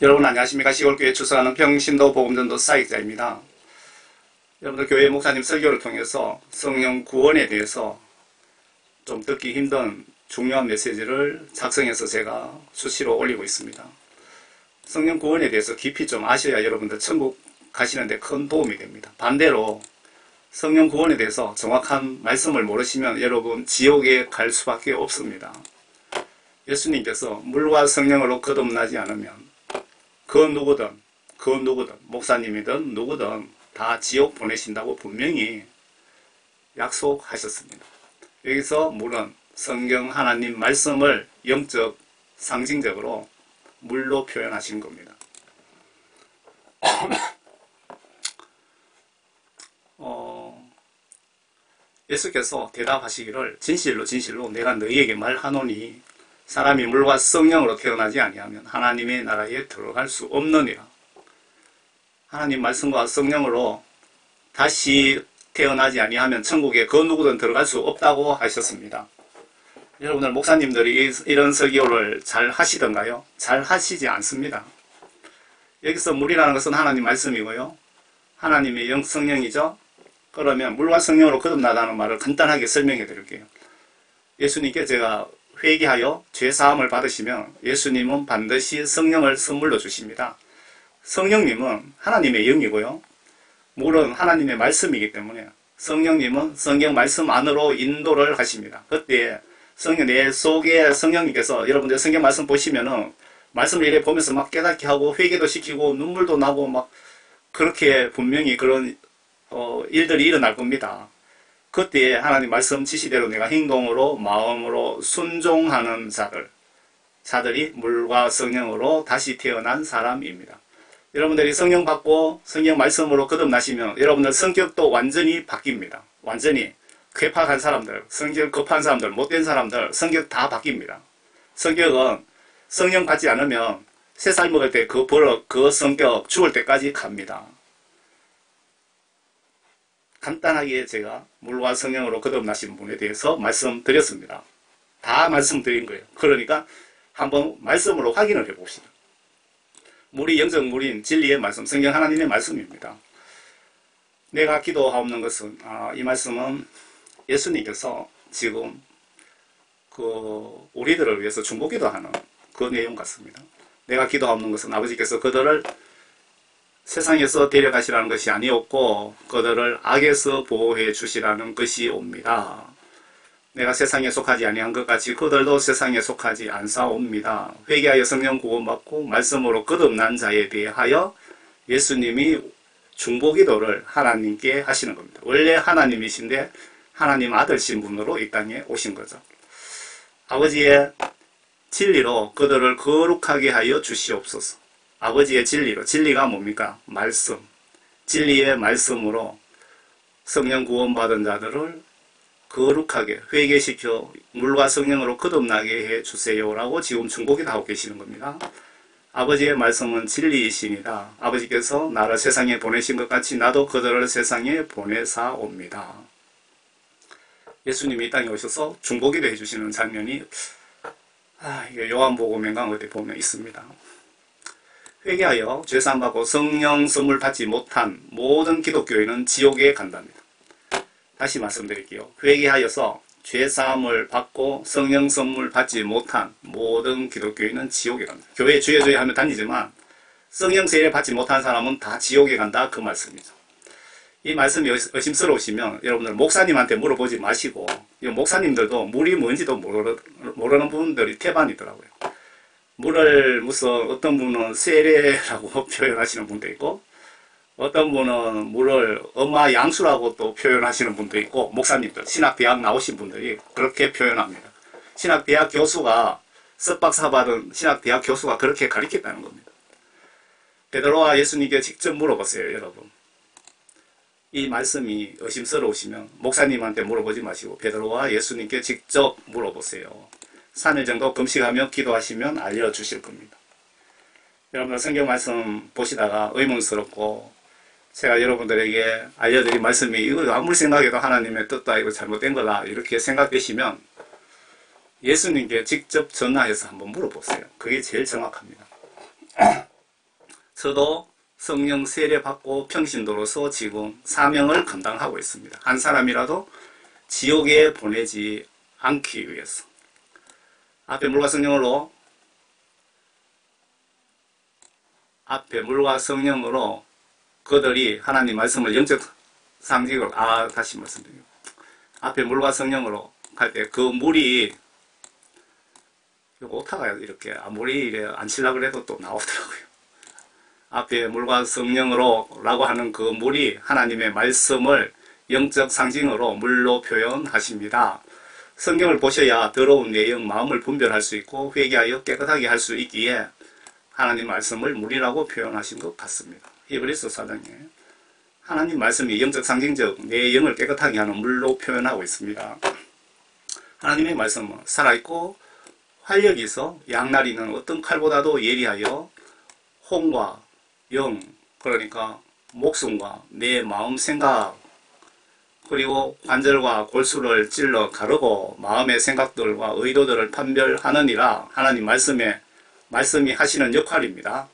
여러분 안녕하십니까. 시골교회 출석하는 평신도 복음전도 사역자입니다. 여러분들 교회 목사님 설교를 통해서 성령 구원에 대해서 좀 듣기 힘든 중요한 메시지를 작성해서 제가 수시로 올리고 있습니다. 성령 구원에 대해서 깊이 좀 아셔야 여러분들 천국 가시는데 큰 도움이 됩니다. 반대로 성령 구원에 대해서 정확한 말씀을 모르시면 여러분 지옥에 갈 수밖에 없습니다. 예수님께서 물과 성령으로 거듭나지 않으면 그 누구든 목사님이든 누구든 다 지옥 보내신다고 분명히 약속하셨습니다. 여기서 물은 성경 하나님 말씀을 영적 상징적으로 물로 표현하신 겁니다. 예수께서 대답하시기를 진실로 진실로 내가 너희에게 말하노니 사람이 물과 성령으로 태어나지 아니하면 하나님의 나라에 들어갈 수 없느니라. 하나님 말씀과 성령으로 다시 태어나지 아니하면 천국에 그 누구든 들어갈 수 없다고 하셨습니다. 여러분들 목사님들이 이런 설교를 잘 하시던가요? 잘 하시지 않습니다. 여기서 물이라는 것은 하나님 말씀이고요. 하나님의 성령이죠. 그러면 물과 성령으로 거듭나다는 말을 간단하게 설명해 드릴게요. 예수님께 제가 회개하여 죄사함을 받으시면 예수님은 반드시 성령을 선물로 주십니다. 성령님은 하나님의 영이고요. 물은 하나님의 말씀이기 때문에 성령님은 성경 말씀 안으로 인도를 하십니다. 그때 내 속에 성령님께서 여러분들 성경 말씀 보시면은 말씀을 이렇게 보면서 막 깨닫게 하고 회개도 시키고 눈물도 나고 막 그렇게 분명히 그런 일들이 일어날 겁니다. 그때 하나님 말씀 지시대로 내가 행동으로 마음으로 순종하는 자들이 물과 성령으로 다시 태어난 사람입니다. 여러분들이 성령 받고 성령 말씀으로 거듭나시면 여러분들 성격도 완전히 바뀝니다. 완전히 괴팍한 사람들, 성격 급한 사람들, 못된 사람들 성격 다 바뀝니다. 성격은 성령 받지 않으면 새 살 먹을 때 그 버릇, 그 성격 죽을 때까지 갑니다. 간단하게 제가 물과 성령으로 거듭나신 분에 대해서 말씀드렸습니다. 다 말씀드린 거예요. 그러니까 한번 말씀으로 확인을 해봅시다. 물이 영적 물인 진리의 말씀, 성경 하나님의 말씀입니다. 내가 기도하옵는 것은 이 말씀은 예수님께서 지금 우리들을 위해서 중보기도하는 그 내용 같습니다. 내가 기도하옵는 것은 아버지께서 그들을 세상에서 데려가시라는 것이 아니었고 그들을 악에서 보호해 주시라는 것이옵니다. 내가 세상에 속하지 아니한 것 같이 그들도 세상에 속하지 않사옵니다. 회개하여 성령 구원받고 말씀으로 거듭난 자에 대하여 예수님이 중보기도를 하나님께 하시는 겁니다. 원래 하나님이신데 하나님 아들신 분으로 이 땅에 오신 거죠. 아버지의 진리로 그들을 거룩하게 하여 주시옵소서. 아버지의 진리로, 진리가 뭡니까? 말씀. 진리의 말씀으로 성령 구원받은 자들을 거룩하게 회개시켜 물과 성령으로 거듭나게 해주세요라고 지금 중보기도 하고 계시는 겁니다. 아버지의 말씀은 진리이시니다. 아버지께서 나를 세상에 보내신 것 같이 나도 그들을 세상에 보내사옵니다. 예수님이 이 땅에 오셔서 중보기도 해주시는 장면이 이게 요한복음인가 어디 보면 있습니다. 회개하여 죄사함 받고 성령 선물 받지 못한 모든 기독교인은 지옥에 간답니다. 다시 말씀드릴게요. 회개하여서 죄사함을 받고 성령 선물 받지 못한 모든 기독교인은 지옥에 간다. 교회 주여 주여 하며 다니지만 성령 세례 받지 못한 사람은 다 지옥에 간다 그 말씀이죠. 이 말씀이 의심스러우시면 여러분들 목사님한테 물어보지 마시고 목사님들도 물이 뭔지도 모르는 분들이 태반이더라고요. 물을 무슨 어떤 분은 세례라고 표현하시는 분도 있고 어떤 분은 물을 엄마 양수라고 또 표현하시는 분도 있고 목사님들, 신학대학 나오신 분들이 그렇게 표현합니다. 신학대학 교수가 석박사 받은 신학대학 교수가 그렇게 가르쳤다는 겁니다. 베드로와 예수님께 직접 물어보세요. 여러분. 이 말씀이 의심스러우시면 목사님한테 물어보지 마시고 베드로와 예수님께 직접 물어보세요. 3일 정도 금식하며 기도하시면 알려주실 겁니다. 여러분들 성경 말씀 보시다가 의문스럽고 제가 여러분들에게 알려드린 말씀이 이거 아무리 생각해도 하나님의 뜻다 이거 잘못된 거다 이렇게 생각되시면 예수님께 직접 전화해서 한번 물어보세요. 그게 제일 정확합니다. 저도 성령 세례 받고 평신도로서 지금 사명을 감당하고 있습니다. 한 사람이라도 지옥에 보내지 않기 위해서. 앞에 물과 성령으로 그들이 하나님 말씀을 영적 상징으로, 다시 말씀드립니다. 앞에 물과 성령으로 할 때 그 물이, 오타가 이렇게 아무리 이래 안 치려고 해도 또 나오더라고요. 앞에 물과 성령으로 라고 하는 그 물이 하나님의 말씀을 영적 상징으로 물로 표현하십니다. 성경을 보셔야 더러운 내용, 마음을 분별할 수 있고 회개하여 깨끗하게 할 수 있기에 하나님 말씀을 물이라고 표현하신 것 같습니다. 히브리서 4장에 하나님 말씀이 영적 상징적 내 영을 깨끗하게 하는 물로 표현하고 있습니다. 하나님의 말씀은 살아있고 활력이 있어 양날이는 어떤 칼보다도 예리하여 혼과 영, 그러니까 목숨과 내 마음 생각, 그리고 관절과 골수를 찔러 가르고 마음의 생각들과 의도들을 판별하느니라. 하나님 말씀이 하시는 역할입니다.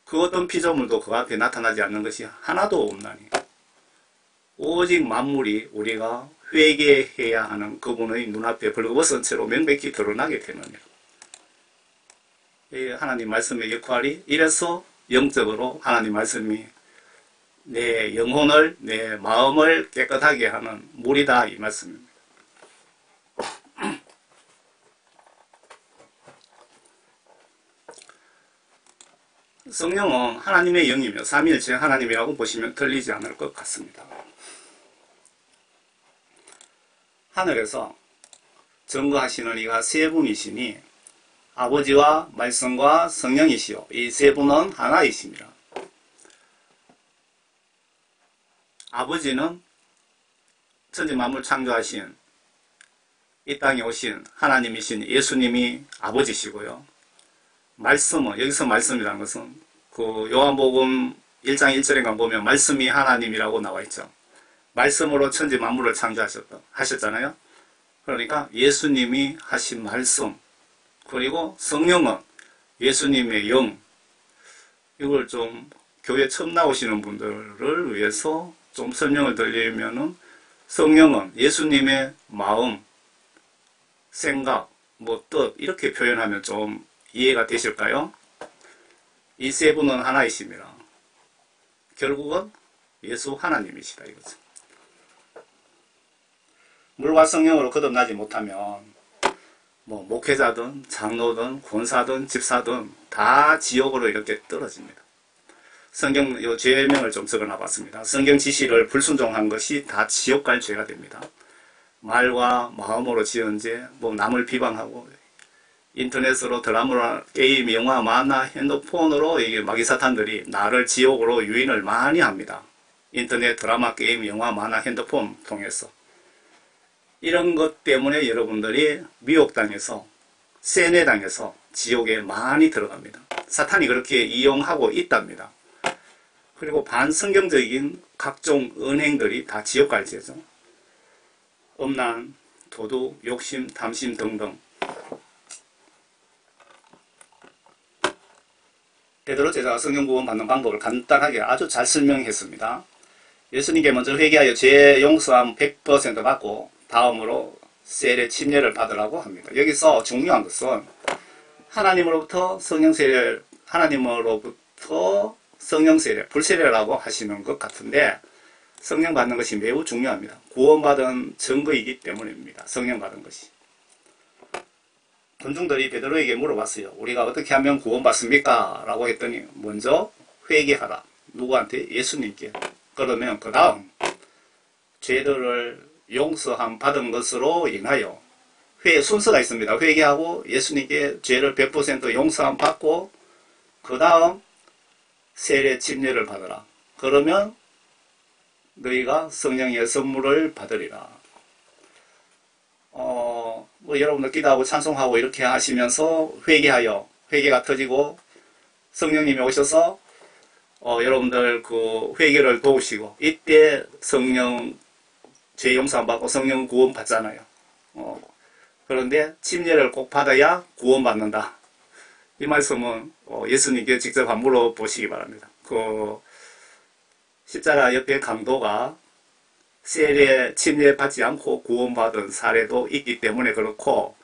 그 어떤 피조물도 그 앞에 나타나지 않는 것이 하나도 없나니 오직 만물이 우리가 회개해야 하는 그분의 눈앞에 벌거벗은 채로 명백히 드러나게 되느니라. 하나님 말씀의 역할이 이래서 영적으로 하나님 말씀이 내 영혼을, 내 마음을 깨끗하게 하는 물이다, 이 말씀입니다. 성령은 하나님의 영이며 삼위일체 하나님이라고 보시면 틀리지 않을 것 같습니다. 하늘에서 증거하시는 이가 세 분이시니 아버지와 말씀과 성령이시요 이 세 분은 하나이십니다. 아버지는 천지 만물 창조하신 이 땅에 오신 하나님이신 예수님이 아버지시고요. 말씀은, 여기서 말씀이라는 것은 그 요한복음 1장 1절에 보면 말씀이 하나님이라고 나와 있죠. 말씀으로 천지 만물을 하셨잖아요. 그러니까 예수님이 하신 말씀, 그리고 성령은 예수님의 영, 이걸 좀 교회 처음 나오시는 분들을 위해서 좀 설명을 드리면은 성령은 예수님의 마음, 생각, 뜻 이렇게 표현하면 좀 이해가 되실까요? 이 세 분은 하나이십니다. 결국은 예수 하나님이시다 이거죠. 물과 성령으로 거듭나지 못하면 목회자든 장로든 권사든 집사든 다 지옥으로 이렇게 떨어집니다. 성경 죄명을 좀 적어놔 봤습니다. 성경 지시를 불순종한 것이 다 지옥 갈 죄가 됩니다. 말과 마음으로 지은 죄, 남을 비방하고 인터넷으로 드라마, 게임, 영화, 만화, 핸드폰으로 이게 마귀사탄들이 나를 지옥으로 유인을 많이 합니다. 인터넷, 드라마, 게임, 영화, 만화, 핸드폰 통해서. 이런 것 때문에 여러분들이 미혹당해서 세뇌당해서 지옥에 많이 들어갑니다. 사탄이 그렇게 이용하고 있답니다. 그리고 반성경적인 각종 은행들이 다 지옥 갈 죄죠. 음란, 도둑, 욕심, 탐심 등등. 베드로 제자가 성령 구원 받는 방법을 간단하게 아주 잘 설명했습니다. 예수님께 먼저 회개하여 죄 용서함 100% 받고 다음으로 세례 침례를 받으라고 합니다. 여기서 중요한 것은 하나님으로부터 성령 세례, 불세례라고 하시는 것 같은데 성령 받는 것이 매우 중요합니다. 구원받은 증거이기 때문입니다. 성령 받은 것이. 군중들이 베드로에게 물어봤어요. 우리가 어떻게 하면 구원받습니까? 라고 했더니 먼저 회개하라. 누구한테? 예수님께. 그러면 그 다음 죄들을 용서함 받은 것으로 인하여 순서가 있습니다. 회개하고 예수님께 죄를 100% 용서함 받고 그 다음 세례 침례를 받으라. 그러면 너희가 성령의 선물을 받으리라. 여러분들 기도하고 찬송하고 이렇게 하시면서 회개가 터지고 성령님이 오셔서 여러분들 그 회개를 도우시고 이때 성령 죄 용서 받고 성령 구원 받잖아요. 그런데 침례를 꼭 받아야 구원 받는다. 이 말씀은 예수님께 직접 한번 물어보시기 바랍니다. 그 십자가 옆에 강도가 세례 침례받지 않고 구원받은 사례도 있기 때문에 그렇고,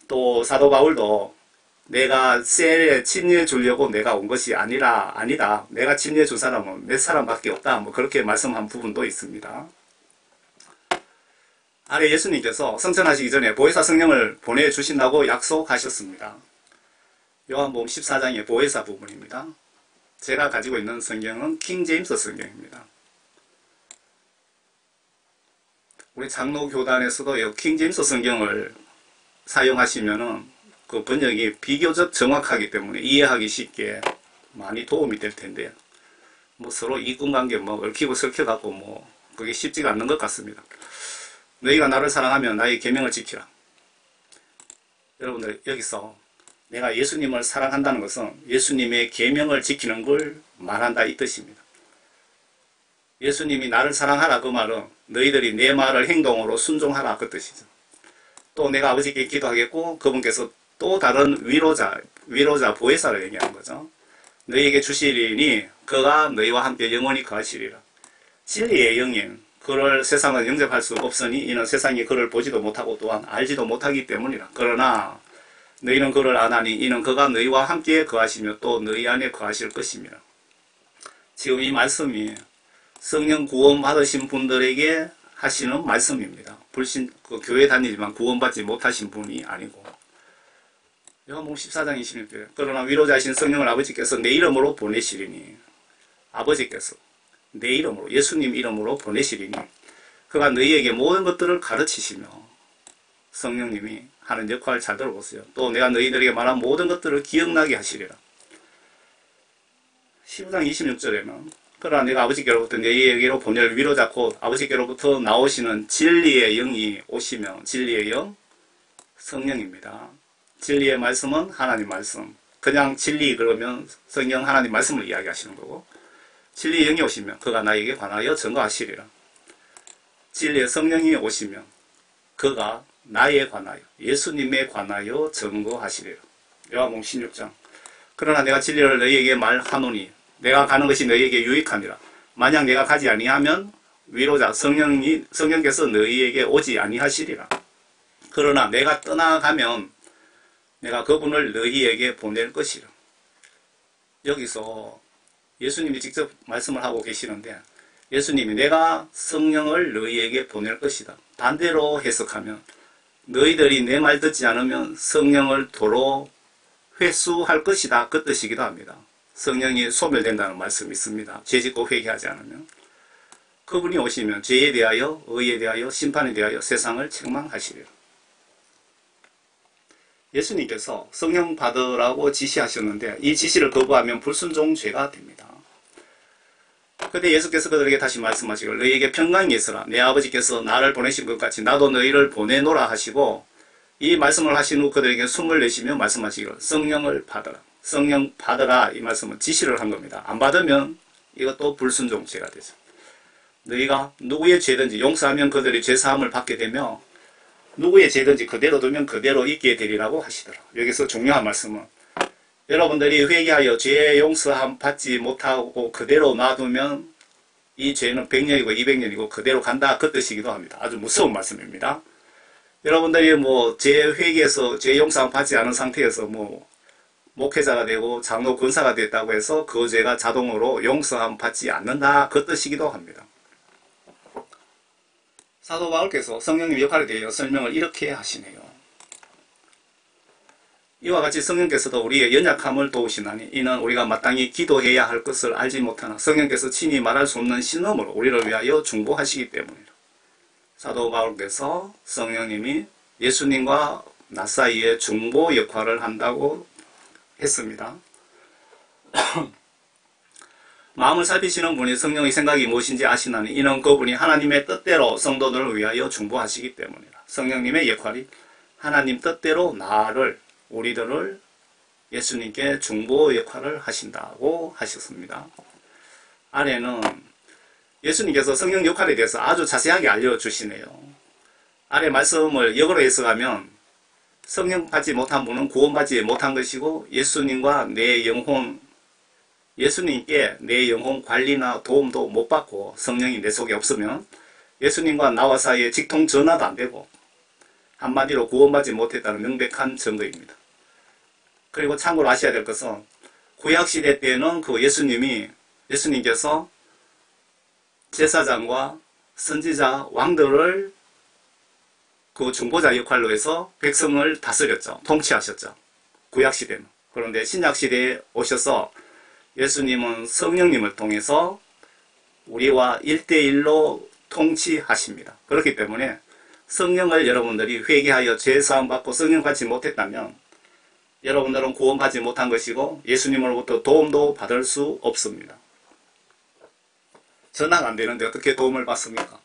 또 사도 바울도 내가 세례 침례 주려고 내가 온 것이 아니다. 내가 침례 준 사람은 몇 사람밖에 없다. 뭐 그렇게 말씀한 부분도 있습니다. 아래 예수님께서 성천하시기 전에 보혜사 성령을 보내주신다고 약속하셨습니다. 요한복음 14장의 보혜사 부분입니다. 제가 가지고 있는 성경은 킹 제임스 성경입니다. 우리 장로교단에서도 킹 제임스 성경을 사용하시면은 그 번역이 비교적 정확하기 때문에 이해하기 쉽게 많이 도움이 될 텐데요. 뭐 서로 이권관계 얽히고 설켜갖고 그게 쉽지가 않는 것 같습니다. 너희가 나를 사랑하면 나의 계명을 지키라. 여러분들 여기서 내가 예수님을 사랑한다는 것은 예수님의 계명을 지키는 걸 말한다 이 뜻입니다. 예수님이 나를 사랑하라 그 말은 너희들이 내 말을 행동으로 순종하라 그 뜻이죠. 또 내가 아버지께 기도하겠고 그분께서 또 다른 위로자 보혜사를 얘기하는 거죠. 너희에게 주시리니 그가 너희와 함께 영원히 거하시리라. 진리의 영인 그를 세상은 영접할 수 없으니 이는 세상이 그를 보지도 못하고 또한 알지도 못하기 때문이라. 그러나 너희는 그를 아나니 이는 그가 너희와 함께 거하시며 또 너희 안에 거하실 것입니다. 지금 이 말씀이 성령 구원 받으신 분들에게 하시는 말씀입니다. 교회 다니지만 구원받지 못하신 분이 아니고. 요한복음 14장 26절. 그러나 위로자이신 성령을 아버지께서 내 이름으로 보내시리니, 아버지께서 내 이름으로, 예수님 이름으로 보내시리니 그가 너희에게 모든 것들을 가르치시며, 성령님이 하는 역할을 잘 들어보세요. 또 내가 너희들에게 말한 모든 것들을 기억나게 하시리라. 15장 26절에는 그러나 내가 아버지께로부터 너희에게로 보낼 위로자 곧 아버지께로부터 나오시는 진리의 영이 오시며, 진리의 영 성령입니다. 진리의 말씀은 하나님 말씀. 그냥 진리 그러면 성령 하나님 말씀을 이야기하시는 거고, 진리의 영이 오시면 그가 나에게 관하여 증거하시리라. 진리의 성령이 오시면 그가 나에 관하여, 예수님에 관하여 증거하시리라. 요한복음 16장. 그러나 내가 진리를 너희에게 말하노니 내가 가는 것이 너희에게 유익함이라. 만약 내가 가지 아니하면 위로자 성령께서 너희에게 오지 아니하시리라. 그러나 내가 떠나가면 내가 그분을 너희에게 보낼 것이라. 여기서 예수님이 직접 말씀을 하고 계시는데, 예수님이 내가 성령을 너희에게 보낼 것이다. 반대로 해석하면 너희들이 내 말 듣지 않으면 성령을 도로 회수할 것이다 그 뜻이기도 합니다. 성령이 소멸된다는 말씀이 있습니다. 죄짓고 회개하지 않으면. 그분이 오시면 죄에 대하여, 의에 대하여, 심판에 대하여 세상을 책망하시리라. 예수님께서 성령 받으라고 지시하셨는데 이 지시를 거부하면 불순종죄가 됩니다. 그때 예수께서 그들에게 다시 말씀하시기를 너희에게 평강이 있으라. 내 아버지께서 나를 보내신 것 같이 나도 너희를 보내노라 하시고, 이 말씀을 하신 후 그들에게 숨을 내쉬며 말씀하시기를 성령을 받으라. 성령 받으라 이 말씀은 지시를 한 겁니다. 안 받으면 이것도 불순종죄가 되죠. 너희가 누구의 죄든지 용서하면 그들이 죄사함을 받게 되며 누구의 죄든지 그대로 두면 그대로 있게 되리라고 하시더라. 여기서 중요한 말씀은 여러분들이 회개하여 죄 용서함 받지 못하고 그대로 놔두면 이 죄는 100년이고 200년이고 그대로 간다 그 뜻이기도 합니다. 아주 무서운 말씀입니다. 여러분들이 죄 회개해서 죄 용서함 받지 않은 상태에서 목회자가 되고 장로 권사가 됐다고 해서 그 죄가 자동으로 용서함 받지 않는다 그 뜻이기도 합니다. 사도 바울께서 성령님 역할에 대해 설명을 이렇게 하시네요. 이와 같이 성령께서도 우리의 연약함을 도우시나니 이는 우리가 마땅히 기도해야 할 것을 알지 못하나 성령께서 친히 말할 수 없는 신음으로 우리를 위하여 중보하시기 때문이라. 사도 바울께서 성령님이 예수님과 나 사이에 중보 역할을 한다고 했습니다. 마음을 살피시는 분이 성령의 생각이 무엇인지 아시나니 이는 그분이 하나님의 뜻대로 성도들을 위하여 중보하시기 때문이라. 성령님의 역할이 하나님 뜻대로 우리들을 예수님께 중보 역할을 하신다고 하셨습니다. 아래는 예수님께서 성령 역할에 대해서 아주 자세하게 알려주시네요. 아래 말씀을 역으로 해석하면 성령 받지 못한 분은 구원받지 못한 것이고 예수님과 내 영혼, 예수님께 내 영혼 관리나 도움도 못 받고 성령이 내 속에 없으면 예수님과 나와 사이에 직통 전화도 안 되고 한마디로 구원받지 못했다는 명백한 증거입니다. 그리고 참고로 아셔야 될 것은 구약시대 때는 그 예수님께서 제사장과 선지자, 왕들을 그 중보자 역할로 해서 백성을 다스렸죠. 통치하셨죠. 구약시대는. 그런데 신약시대에 오셔서 예수님은 성령님을 통해서 우리와 1대1로 통치하십니다. 그렇기 때문에 성령을 여러분들이 회개하여 죄사함 받고 성령 받지 못했다면 여러분들은 구원받지 못한 것이고 예수님으로부터 도움도 받을 수 없습니다. 전화가 안 되는데 어떻게 도움을 받습니까?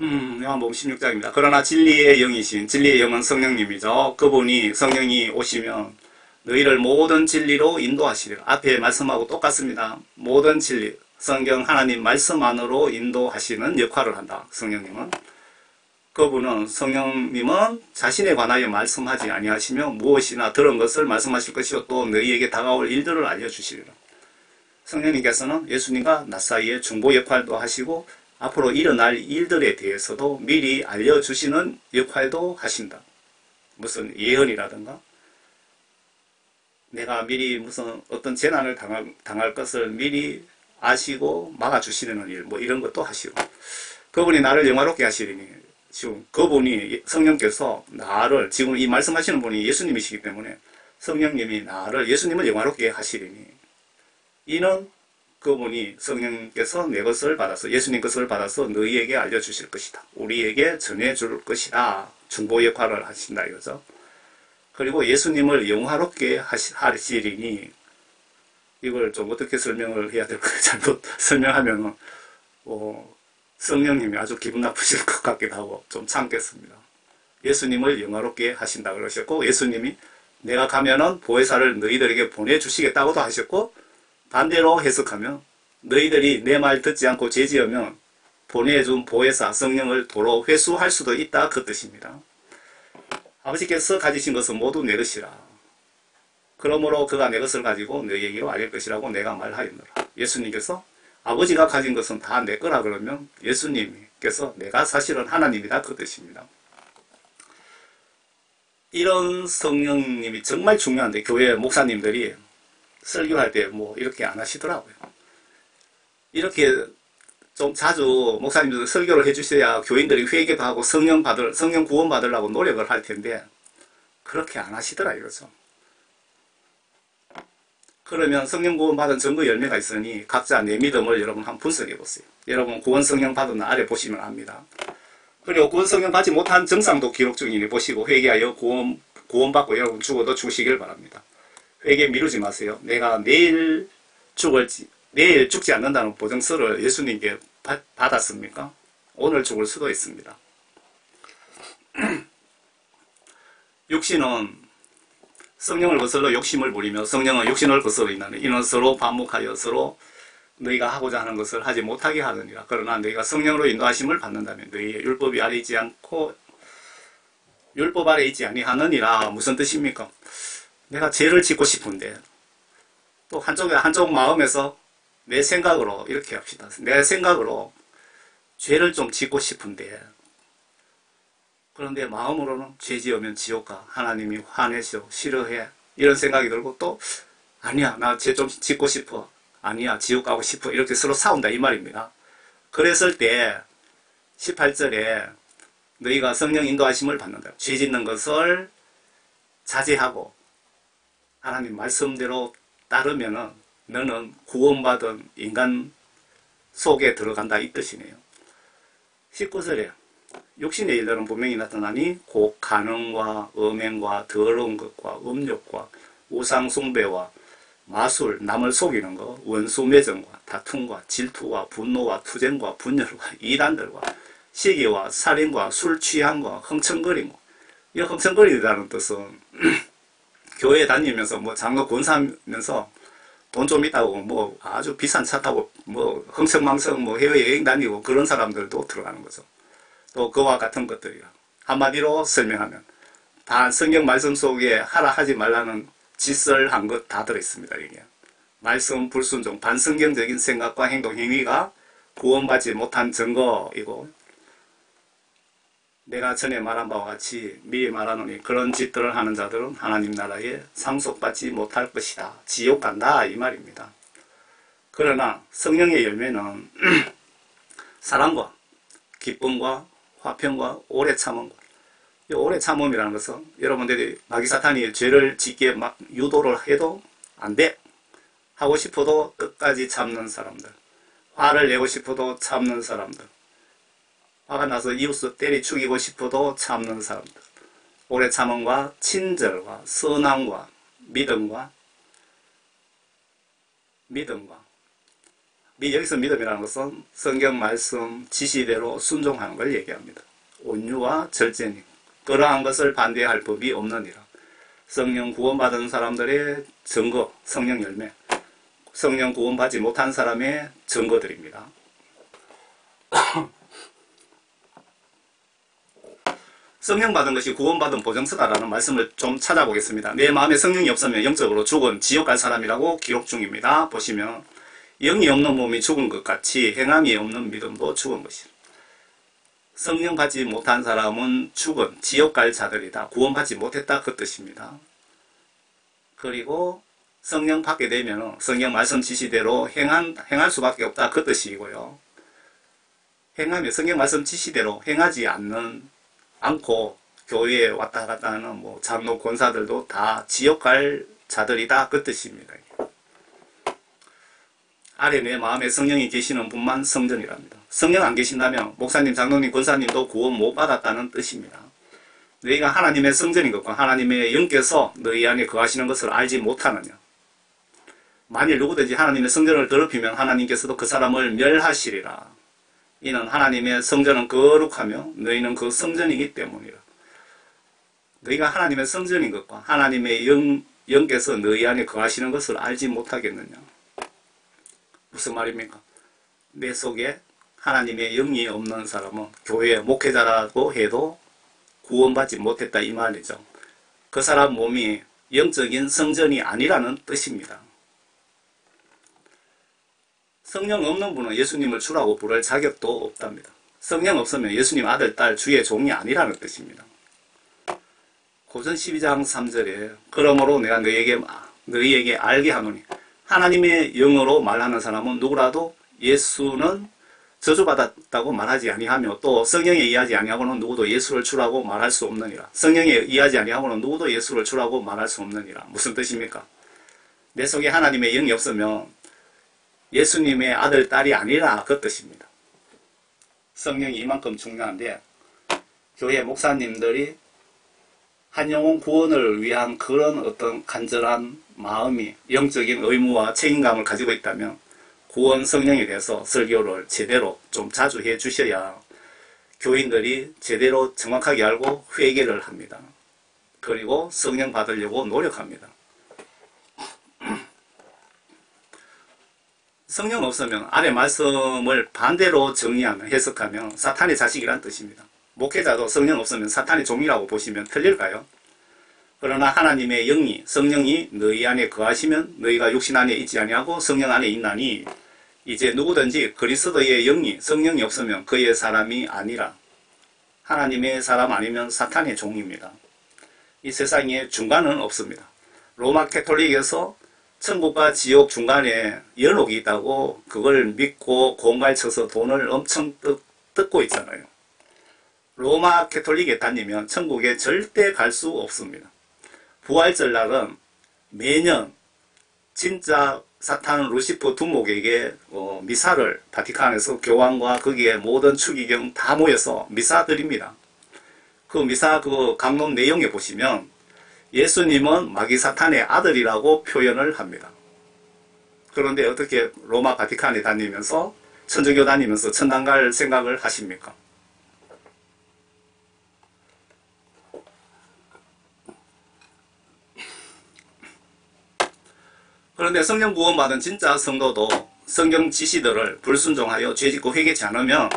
요한복음 16장입니다. 그러나 진리의 영이신, 진리의 영은 성령님이죠. 그분이, 성령이 오시면 너희를 모든 진리로 인도하시리라. 앞에 말씀하고 똑같습니다. 모든 진리, 성경 하나님 말씀 안으로 인도하시는 역할을 한다. 성령님은. 그분은, 성령님은 자신에 관하여 말씀하지 아니하시며 무엇이나 들은 것을 말씀하실 것이요 또 너희에게 다가올 일들을 알려주시리라. 성령님께서는 예수님과 나 사이에 중보 역할도 하시고 앞으로 일어날 일들에 대해서도 미리 알려주시는 역할도 하신다. 무슨 예언이라든가 내가 미리 무슨 어떤 재난을 당할 것을 미리 아시고 막아주시는 일, 뭐 이런 것도 하시고 그분이 나를 영화롭게 하시리니 지금 그분이 성령께서 나를 지금 이 말씀하시는 분이 예수님이시기 때문에 성령님이 나를 예수님을 영화롭게 하시리니 이는 그분이 성령께서 내 것을 받아서 예수님 것을 받아서 너희에게 알려주실 것이다. 우리에게 전해줄 것이다. 중보 역할을 하신다 이거죠. 그리고 예수님을 영화롭게 하시리니 이걸 좀 어떻게 설명을 해야 될까요? 잘못 설명하면 성령님이 아주 기분 나쁘실 것 같기도 하고 좀 참겠습니다. 예수님을 영화롭게 하신다 그러셨고 예수님이 내가 가면은 보혜사를 너희들에게 보내주시겠다고도 하셨고 반대로 해석하면 너희들이 내 말 듣지 않고 죄지으면 보내준 보혜사 성령을 도로 회수할 수도 있다 그 뜻입니다. 아버지께서 가지신 것은 모두 내 것이라. 그러므로 그가 내 것을 가지고 너희에게로 알릴 것이라고 내가 말하였노라. 예수님께서 아버지가 가진 것은 다 내 거라 그러면 예수님께서 내가 사실은 하나님이다 그 뜻입니다. 이런 성령님이 정말 중요한데 교회 목사님들이 설교할 때 뭐 이렇게 안 하시더라고요. 이렇게 좀 자주 목사님들 설교를 해주셔야 교인들이 회개도 하고 성령 구원 받으려고 노력을 할 텐데 그렇게 안 하시더라 이거죠. 그러면 성령 구원 받은 증거 열매가 있으니 각자 내 믿음을 여러분 한번 분석해 보세요. 여러분 구원 성령 받은 아래 보시면 압니다. 그리고 구원 성령 받지 못한 증상도 기록 중이니 보시고 회개하여 구원받고 여러분 죽어도 죽으시길 바랍니다. 회개 미루지 마세요. 내가 내일 죽지 않는다는 보증서를 예수님께 받았습니까? 오늘 죽을 수도 있습니다. 육신은 성령을 거슬러 욕심을 부리며 성령은 육신을 거슬러 있나니 이는 서로 반목하여 서로 너희가 하고자 하는 것을 하지 못하게 하느니라. 그러나 너희가 성령으로 인도하심을 받는다면 너희의 율법 아래 있지 아니하느니라. 무슨 뜻입니까? 내가 죄를 짓고 싶은데 또 한쪽 마음에서 내 생각으로 이렇게 합시다. 내 생각으로 죄를 좀 짓고 싶은데 그런데 마음으로는 죄 지으면 지옥 가. 하나님이 화내셔. 싫어해. 이런 생각이 들고 또 아니야 나 죄 좀 짓고 싶어. 아니야 지옥 가고 싶어. 이렇게 서로 싸운다 이 말입니다. 그랬을 때 18절에 너희가 성령 인도하심을 받는다. 죄 짓는 것을 자제하고 하나님 말씀대로 따르면은 너는 구원받은 인간 속에 들어간다 이 뜻이네요. 19절에 육신의 일들은 분명히 나타나니 곧 간음과 음행과 더러운 것과 음욕과 우상 숭배와 마술, 남을 속이는 것, 원수 매정과 다툼과 질투와 분노와 투쟁과 분열과 이단들과 시기와 살인과 술 취함과 흥청거림과 이 흥청거리다는 뜻은 교회 다니면서 뭐 장로 권사하면서 돈 좀 있다고 뭐 아주 비싼 차 타고 뭐 흥청망청 뭐 해외여행 다니고 그런 사람들도 들어가는 거죠. 또 그와 같은 것들이야. 한마디로 설명하면 다 성경 말씀 속에 하라 하지 말라는 짓을한 것 다 들어있습니다. 이게 말씀 불순종, 반성경적인 생각과 행동, 행위가 구원받지 못한 증거이고, 내가 전에 말한 바와 같이 미리 말하노니 그런 짓들을 하는 자들은 하나님 나라에 상속받지 못할 것이다. 지옥 간다 이 말입니다. 그러나 성령의 열매는 사랑과 기쁨과 화평과 오래 참음과, 이 오래 참음이라는 것은 여러분들이 마귀 사탄이 죄를 짓게 막 유도를 해도 안 돼 하고 싶어도 끝까지 참는 사람들, 화를 내고 싶어도 참는 사람들, 화가 나서 이웃을 때리 죽이고 싶어도 참는 사람들, 오래 참음과 친절과 선함과 믿음과 여기서 믿음이라는 것은 성경 말씀 지시대로 순종하는 걸 얘기합니다. 온유와 절제니 그러한 것을 반대할 법이 없느니라. 성령 구원받은 사람들의 증거, 성령 열매, 성령 구원받지 못한 사람의 증거들입니다. 성령 받은 것이 구원받은 보증서다라는 말씀을 좀 찾아보겠습니다. 내 마음에 성령이 없으면 영적으로 죽은 지옥 갈 사람이라고 기록 중입니다. 보시면 영이 없는 몸이 죽은 것 같이 행함이 없는 믿음도 죽은 것이다. 성령 받지 못한 사람은 죽은 지옥 갈 자들이다. 구원받지 못했다 그 뜻입니다. 그리고 성령 받게 되면 성령 말씀 지시대로 행할 수밖에 없다 그 뜻이고요. 행하면 성령 말씀 지시대로 행하지 않고 교회에 왔다 갔다 하는 장로 권사들도 다 지옥 갈 자들이다 그 뜻입니다. 아래 내 마음에 성령이 계시는 분만 성전이랍니다. 성령 안 계신다면 목사님, 장로님, 권사님도 구원 못 받았다는 뜻입니다. 너희가 하나님의 성전인 것과 하나님의 영께서 너희 안에 거하시는 것을 알지 못하느냐. 만일 누구든지 하나님의 성전을 더럽히면 하나님께서도 그 사람을 멸하시리라. 이는 하나님의 성전은 거룩하며 너희는 그 성전이기 때문이라. 너희가 하나님의 성전인 것과 하나님의 영께서 너희 안에 거하시는 것을 알지 못하겠느냐. 무슨 말입니까? 내 속에 하나님의 영이 없는 사람은 교회 목회자라고 해도 구원받지 못했다 이 말이죠. 그 사람 몸이 영적인 성전이 아니라는 뜻입니다. 성령 없는 분은 예수님을 주라고 부를 자격도 없답니다. 성령 없으면 예수님 아들, 딸, 주의 종이 아니라는 뜻입니다. 고전 12장 3절에 그러므로 내가 너희에게 알게 하노니 하나님의 영어로 말하는 사람은 누구라도 예수는 저주받았다고 말하지 아니하며 또 성령에 의하지 아니하고는 누구도 예수를 주라고 말할 수 없느니라. 성령에 의하지 아니하고는 누구도 예수를 주라고 말할 수 없느니라. 무슨 뜻입니까? 내 속에 하나님의 영이 없으면 예수님의 아들, 딸이 아니라 그 뜻입니다. 성령이 이만큼 중요한데 교회 목사님들이 한 영혼 구원을 위한 그런 어떤 간절한 마음이 영적인 의무와 책임감을 가지고 있다면 구원 성령에 대해서 설교를 제대로 좀 자주 해 주셔야 교인들이 제대로 정확하게 알고 회개를 합니다. 그리고 성령 받으려고 노력합니다. 성령 없으면 아래 말씀을 반대로 정리하면 해석하면 사탄의 자식이란 뜻입니다. 목회자도 성령 없으면 사탄의 종이라고 보시면 틀릴까요? 그러나 하나님의 영이 성령이 너희 안에 거하시면 너희가 육신 안에 있지 아니하고 성령 안에 있나니 이제 누구든지 그리스도의 영이 성령이 없으면 그의 사람이 아니라 하나님의 사람 아니면 사탄의 종입니다. 이 세상에 중간은 없습니다. 로마 캐톨릭에서 천국과 지옥 중간에 연옥이 있다고 그걸 믿고 공갈쳐서 돈을 엄청 뜯고 있잖아요. 로마 캐톨릭에 다니면 천국에 절대 갈 수 없습니다. 부활절 날은 매년 진짜 사탄 루시퍼 두목에게 미사를 바티칸에서 교황과 거기에 모든 추기경 다 모여서 미사 드립니다. 그 미사 그 강론 내용에 보시면 예수님은 마귀 사탄의 아들이라고 표현을 합니다. 그런데 어떻게 로마 바티칸에 다니면서 천주교 다니면서 천당 갈 생각을 하십니까? 그런데 성령 구원받은 진짜 성도도 성경 지시들을 불순종하여 죄짓고 회개치 않으면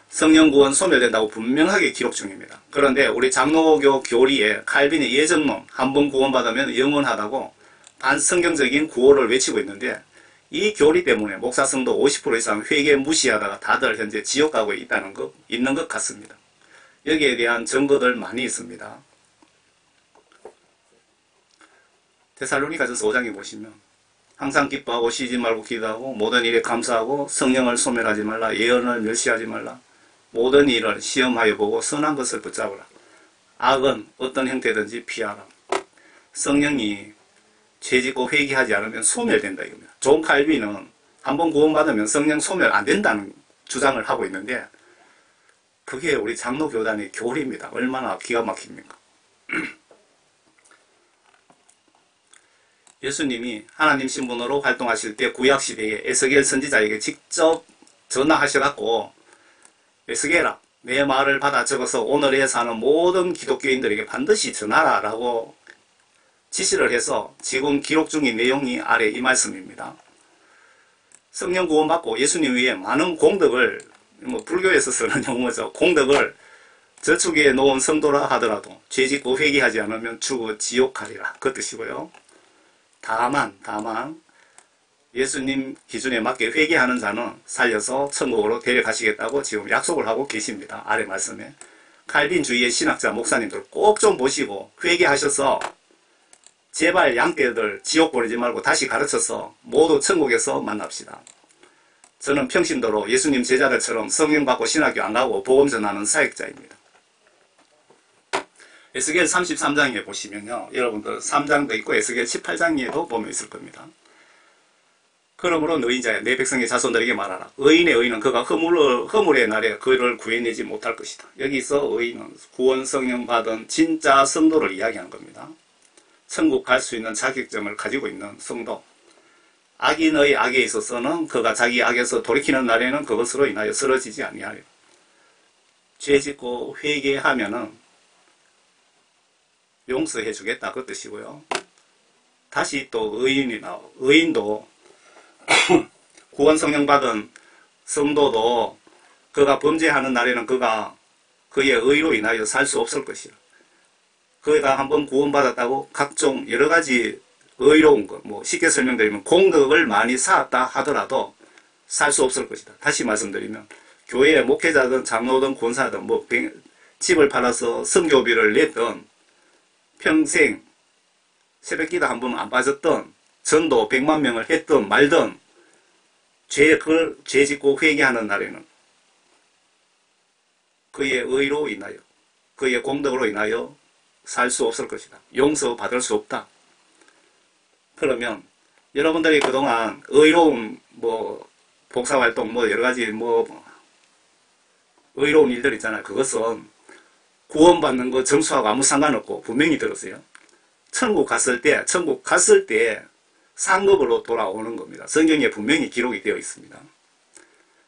성령 구원 소멸된다고 분명하게 기록 중입니다. 그런데 우리 장로교 교리에 칼빈의 예정론 한 번 구원받으면 영원하다고 반성경적인 구호를 외치고 있는데 이 교리 때문에 목사 성도 50% 이상 회개 무시하다가 다들 현재 지옥 가고 있는 것 같습니다. 여기에 대한 증거들 많이 있습니다. 데살로니가전서 5장에 보시면 항상 기뻐하고 쉬지 말고 기도하고 모든 일에 감사하고 성령을 소멸하지 말라 예언을 멸시하지 말라 모든 일을 시험하여 보고 선한 것을 붙잡으라 악은 어떤 형태든지 피하라. 성령이 죄짓고 회개하지 않으면 소멸된다 이겁니다. 존 칼빈은 한번 구원받으면 성령 소멸 안 된다는 주장을 하고 있는데 그게 우리 장로교단의 교리입니다. 얼마나 기가 막힙니까? 예수님이 하나님 신분으로 활동하실 때 구약시대에 에스겔 선지자에게 직접 전화하셔갖고 에스겔아 내 말을 받아 적어서 오늘에 사는 모든 기독교인들에게 반드시 전하라 라고 지시를 해서 지금 기록 중인 내용이 아래 이 말씀입니다. 성령 구원받고 예수님 위에 많은 공덕을 불교에서 쓰는 용어죠. 공덕을 저축에 놓은 성도라 하더라도 죄짓고 회개하지 않으면 죽어 지옥 가리라 그 뜻이고요. 다만 예수님 기준에 맞게 회개하는 자는 살려서 천국으로 데려가시겠다고 지금 약속을 하고 계십니다. 아래 말씀에. 칼빈주의의 신학자 목사님들 꼭 좀 보시고 회개하셔서 제발 양떼들 지옥 보내지 말고 다시 가르쳐서 모두 천국에서 만납시다. 저는 평신도로 예수님 제자들처럼 성령 받고 신학교 안 가고 복음 전하는 사역자입니다. 에스겔 33장에 보시면요. 여러분들 3장도 있고 에스겔 18장에도 보면 있을 겁니다. 그러므로 너희 자야 내 백성의 자손들에게 말하라. 의인의 의인은 그가 허물의 날에 그를 구해내지 못할 것이다. 여기서 의인은 구원 성령 받은 진짜 성도를 이야기하는 겁니다. 천국 갈 수 있는 자격증을 가지고 있는 성도. 악인의 악에 있어서는 그가 자기 악에서 돌이키는 날에는 그것으로 인하여 쓰러지지 아니하여 죄짓고 회개하면은 용서해 주겠다 그 뜻이고요. 다시 또 의인도 구원 성령 받은 성도도 그가 범죄하는 날에는 그가 그의 의로 인하여 살 수 없을 것이라. 그가 한번 구원받았다고 각종 여러가지 의로운 것, 쉽게 설명드리면 공덕을 많이 쌓았다 하더라도 살 수 없을 것이다. 다시 말씀드리면 교회의 목회자든 장로든 권사든 집을 팔아서 선교비를 냈던 평생 새벽기도 한 번 안 빠졌던 전도 100만 명을 했던 말든 죄 짓고 회개하는 날에는 그의 의로 인하여 그의 공덕으로 인하여 살 수 없을 것이다. 용서받을 수 없다. 그러면 여러분들이 그동안 의로운 봉사활동 여러가지 의로운 일들 있잖아요. 그것은 구원받는 거 점수하고 아무 상관없고 분명히 들었어요. 천국 갔을 때 상급으로 돌아오는 겁니다. 성경에 분명히 기록이 되어 있습니다.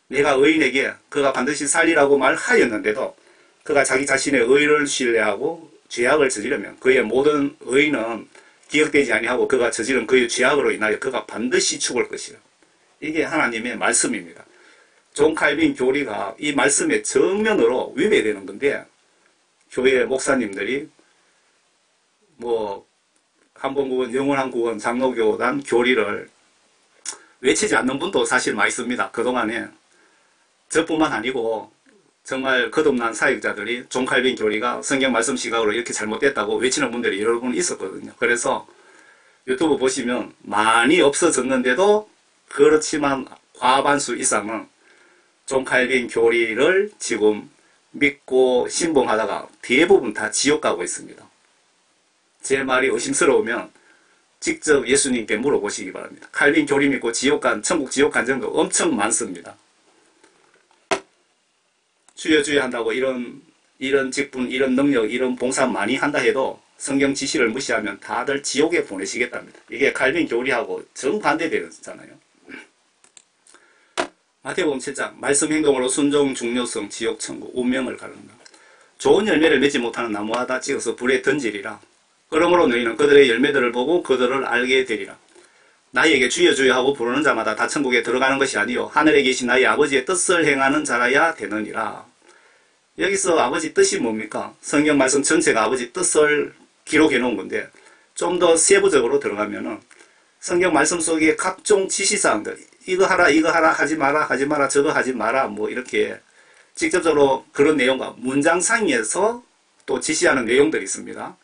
내가 의인에게 그가 반드시 살리라고 말하였는데도 그가 자기 자신의 의를 신뢰하고 죄악을 저지르면 그의 모든 의는 기억되지 아니하고 그가 저지른 그의 죄악으로 인하여 그가 반드시 죽을 것이라. 이게 하나님의 말씀입니다. 존 칼빈 교리가 이 말씀의 정면으로 위배되는 건데 교회 목사님들이 한번 구원, 영원한 구원, 장로교단 교리를 외치지 않는 분도 사실 많이 있습니다. 그동안에 저뿐만 아니고 정말 거듭난 사역자들이 존 칼빈 교리가 성경 말씀 시각으로 이렇게 잘못됐다고 외치는 분들이 여러 분 있었거든요. 그래서 유튜브 보시면 많이 없어졌는데도 그렇지만 과반수 이상은 존 칼빈 교리를 지금 믿고 신봉하다가 대부분 다 지옥 가고 있습니다. 제 말이 의심스러우면 직접 예수님께 물어보시기 바랍니다. 칼빈 교리 믿고 천국 지옥 간 정도 엄청 많습니다. 주여 주여 한다고 이런 직분, 이런 능력, 이런 봉사 많이 한다 해도 성경 지시를 무시하면 다들 지옥에 보내시겠답니다. 이게 칼빈 교리하고 정반대되잖아요. 마태복음 7장 말씀 행동으로 순종, 중요성, 지옥, 천국, 운명을 가른다. 좋은 열매를 맺지 못하는 나무하다 찍어서 불에 던지리라. 그러므로 너희는 그들의 열매들을 보고 그들을 알게 되리라. 나에게 주여 주여 하고 부르는 자마다 다 천국에 들어가는 것이 아니요 하늘에 계신 나의 아버지의 뜻을 행하는 자라야 되느니라. 여기서 아버지 뜻이 뭡니까? 성경 말씀 전체가 아버지 뜻을 기록해 놓은 건데 좀 더 세부적으로 들어가면은 성경 말씀 속에 각종 지시사항들 이거 하라 하지 마라 저거 하지 마라 뭐 이렇게 직접적으로 그런 내용과 문장 상에서 또 지시하는 내용들이 있습니다.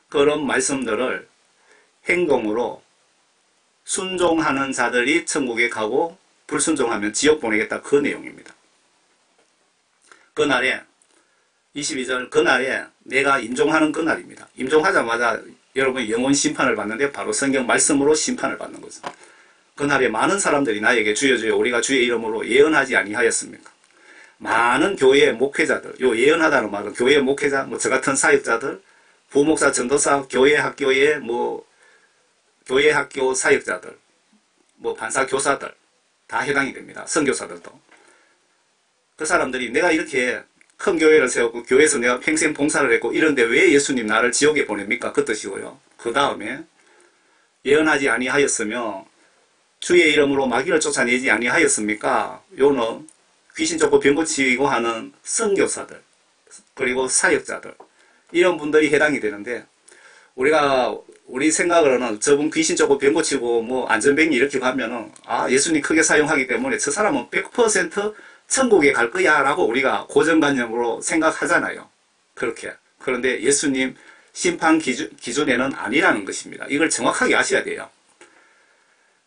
그런 말씀들을 행동으로 순종하는 자들이 천국에 가고 불순종하면 지옥 보내겠다 그 내용입니다. 그날에 22절 그날에 내가 임종하는 그날입니다. 임종하자마자 여러분 영원 심판을 받는데 바로 성경 말씀으로 심판을 받는 거죠. 그날에 많은 사람들이 나에게 주여 주여 우리가 주의 이름으로 예언하지 아니하였습니까? 많은 교회의 목회자들, 요 예언하다는 말은 교회의 목회자, 뭐 저 같은 사역자들, 부목사, 전도사, 교회 학교의 교회 학교 사역자들, 뭐 판사, 교사들 다 해당이 됩니다. 선교사들도. 그 사람들이 내가 이렇게 큰 교회를 세웠고 교회에서 내가 평생 봉사를 했고 이런데 왜 예수님 나를 지옥에 보냅니까? 그 뜻이고요. 그 다음에 예언하지 아니하였으며 주의 이름으로 마귀를 쫓아내지 아니하였습니까? 요는 귀신 쫓고 병 고치고 하는 선교사들 그리고 사역자들 이런 분들이 해당이 되는데 우리 생각으로는 저분 귀신 쫓고 병 고치고 뭐 안전뱅이 이렇게 가면은 아 예수님 크게 사용하기 때문에 저 사람은 100% 천국에 갈 거야 라고 우리가 고정관념으로 생각하잖아요. 그렇게. 그런데 예수님 심판 기준에는 아니라는 것입니다. 이걸 정확하게 아셔야 돼요.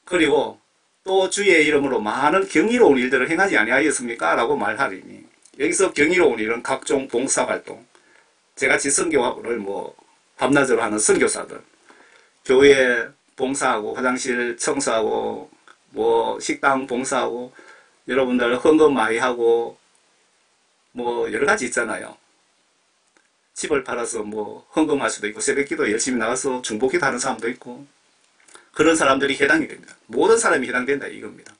그리고 또 주의 이름으로 많은 경이로운 일들을 행하지 아니하였습니까? 라고 말하리니 여기서 경이로운 일은 각종 봉사활동 제같이 선교를 뭐 밤낮으로 하는 선교사들 교회 봉사하고 화장실 청소하고 뭐 식당 봉사하고 여러분들 헌금 많이 하고 뭐 여러 가지 있잖아요. 집을 팔아서 뭐 헌금할 수도 있고 새벽기도 열심히 나가서 중보기도 하는 사람도 있고 그런 사람들이 해당이 됩니다. 모든 사람이 해당된다 이겁니다.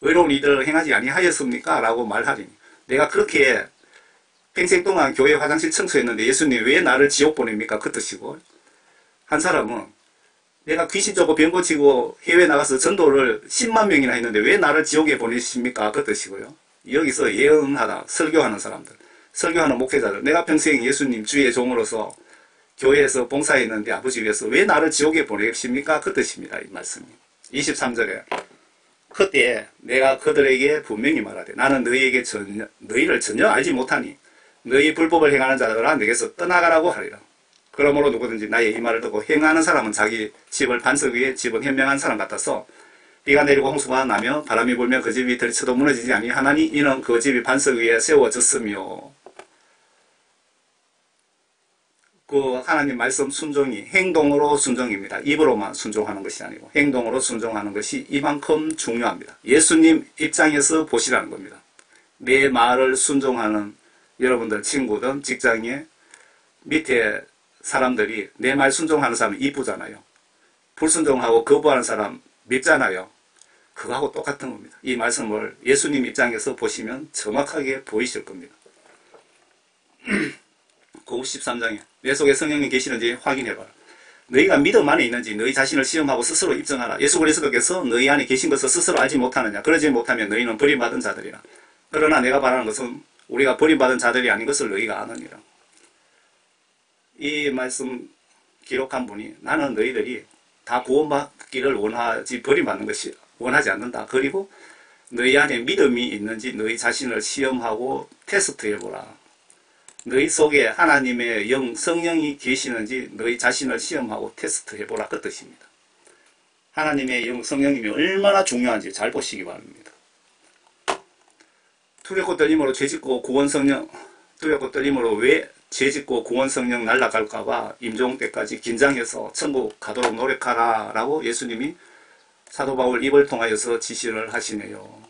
의로운 이들을 행하지 아니하였습니까? 라고 말하리니 내가 그렇게 평생 동안 교회 화장실 청소했는데 예수님 왜 나를 지옥 보냅니까? 그 뜻이고 한 사람은 내가 귀신 쫓고 병 고치고 해외 나가서 전도를 10만 명이나 했는데 왜 나를 지옥에 보내십니까? 그 뜻이고요. 여기서 예언하다 설교하는 사람들 설교하는 목회자들 내가 평생 예수님 주의 종으로서 교회에서 봉사했는데 아버지 위해서 왜 나를 지옥에 보내십니까? 그 뜻입니다. 이 말씀이 23절에 그때 내가 그들에게 분명히 말하되 나는 너희를 전혀 알지 못하니 너희 불법을 행하는 자들아 내게서 떠나가라고 하리라. 그러므로 누구든지 나의 이 말을 듣고 행하는 사람은 자기 집을 반석 위에 집은 현명한 사람 같아서 비가 내리고 홍수가 나며 바람이 불며 그 집이 들쳐도 무너지지 아니하나니 이는 그 집이 반석 위에 세워졌으며 그 하나님 말씀 순종이 행동으로 순종입니다. 입으로만 순종하는 것이 아니고 행동으로 순종하는 것이 이만큼 중요합니다. 예수님 입장에서 보시라는 겁니다. 내 말을 순종하는 여러분들 친구든 직장에 밑에 사람들이 내 말 순종하는 사람이 이쁘잖아요. 불순종하고 거부하는 사람 밉잖아요. 그거하고 똑같은 겁니다. 이 말씀을 예수님 입장에서 보시면 정확하게 보이실 겁니다. 93장에 내 속에 성령이 계시는지 확인해봐라. 너희가 믿음 안에 있는지 너희 자신을 시험하고 스스로 입증하라. 예수 그리스도께서 너희 안에 계신 것을 스스로 알지 못하느냐. 그러지 못하면 너희는 버림받은 자들이라. 그러나 내가 바라는 것은 우리가 버림받은 자들이 아닌 것을 너희가 아느니라. 이 말씀 기록한 분이 나는 너희들이 다 구원받기를 원하지 버림받는 것이 원하지 않는다. 그리고 너희 안에 믿음이 있는지 너희 자신을 시험하고 테스트해보라. 너희 속에 하나님의 영, 성령이 계시는지 너희 자신을 시험하고 테스트해보라. 그 뜻입니다. 하나님의 영, 성령님이 얼마나 중요한지 잘 보시기 바랍니다. 두렵고 떨림으로 죄짓고 구원성령 두렵고 떨림으로 왜 죄짓고 구원성령 날아갈까봐 임종 때까지 긴장해서 천국 가도록 노력하라 라고 예수님이 사도 바울 입을 통하여서 지시를 하시네요.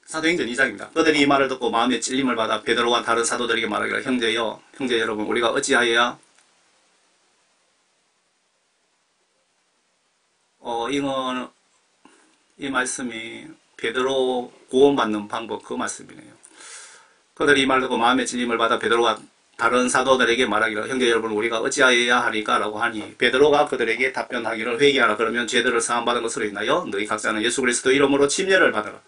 사도행전 2장입니다. 그들이 이 말을 듣고 마음에 찔림을 받아 베드로와 다른 사도들에게 말하기를 형제여 형제 여러분 우리가 어찌하여야 이건 이 말씀이 베드로 구원받는 방법 그 말씀이네요. 그들이 이 말을 듣고 마음에 찔림을 받아 베드로와 다른 사도들에게 말하기를 형제 여러분 우리가 어찌하여야 하리까 라고 하니 베드로가 그들에게 답변하기를 회개하라 그러면 죄들을 사함받은 것으로 인하여 너희 각자는 예수 그리스도 이름으로 침례를 받으라.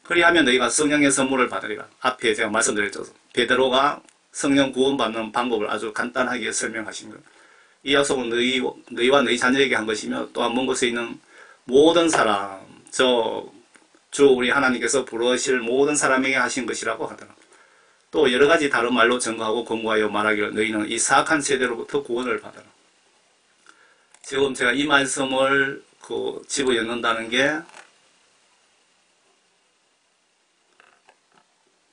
그리하면 너희가 성령의 선물을 받으리라. 앞에 제가 말씀드렸죠. 베드로가 성령 구원받는 방법을 아주 간단하게 설명하신 거예요. 이 약속은 너희와 너희 자녀에게 한 것이며 또한 먼 곳에 있는 모든 사람 주 우리 하나님께서 부르실 모든 사람에게 하신 것이라고 하더라. 또 여러 가지 다른 말로 증거하고 권고하여 말하기를 너희는 이 사악한 세대로부터 구원을 받아라. 지금 제가 이 말씀을 집어넣는다는 게